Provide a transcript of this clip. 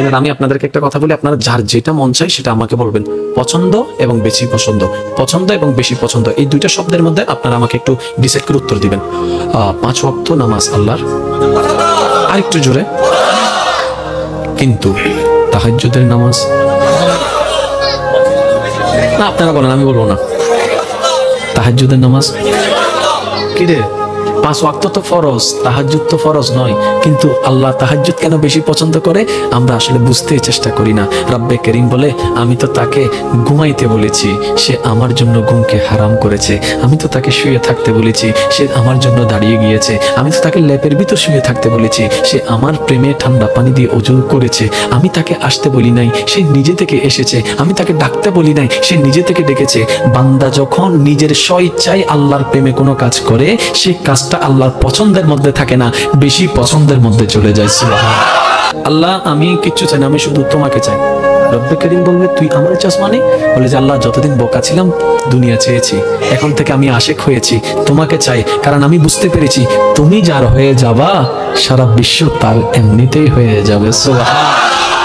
কিন্তু আমি আপনাদেরকে একটা কথা বলি, আপনারা যার যেটা মন চাই সেটা আমাকে বলবেন। পছন্দ এবং বেশি পছন্দ, পছন্দ এবং বেশি পছন্দ, এই দুইটা শব্দের মধ্যে আপনারা আমাকে একটু ডিসাইড করে উত্তর দিবেন। 5 ওয়াক্ত নামাজ আল্লাহর, আরেকটু জোরে, কিন্তু তাহাজ্জুদের নামাজ না, আপনারা বলেন, আমি বলবো না। তাহাজ্জুদের নামাজ কি রে? 5 ওয়াক্ত তো ফরজ, তাহাজ্জুদ তো ফরজ নয়, কিন্তু আল্লাহ তাহাজ্জুদ কেন বেশি পছন্দ করে আমরা আসলে বুঝতেই চেষ্টা করি না। রব্বে করিম বলে, আমি তো তাকে ঘুমাইতে বলেছি, সে আমার জন্য ঘুমকে হারাম করেছে। আমি তো তাকে শুয়ে থাকতে বলেছি, সে আমার জন্য দাঁড়িয়ে গিয়েছে। আমি তো তাকে লেপের ভিতর শুয়ে থাকতে বলেছি, সে আমার প্রেমে ঠান্ডা পানি দিয়ে ওযু করেছে। আমি তাকে আসতে বলি নাই, সে নিজে থেকে এসেছে। আমি তাকে ডাকতে বলি নাই, সে নিজে থেকে ডেকেছে। বান্দা যখন নিজের স্বইচ্ছায় আল্লাহর প্রেমে কোনো কাজ করে, সেই কাজটা আল্লাহর পছন্দের মধ্যে থাকে না, বেশি পছন্দের মধ্যে চলে যায়। আল্লাহ, আমি কিচ্ছু চাই না, আমি শুধু তোমাকে চাই। রব্বে করিম বলবে, তুই আমার চাস মানে? বলে যে, আল্লাহ, যতদিন বোকা ছিলাম দুনিয়া চেয়েছি, এখন থেকে আমি আশেক হয়েছি, তোমাকে চাই। কারণ আমি বুঝতে পেরেছি, তুমি যার হয়ে যাবা সারা বিশ্ব তার এমনিতেই হয়ে যাবে। সুবহানাল্লাহ।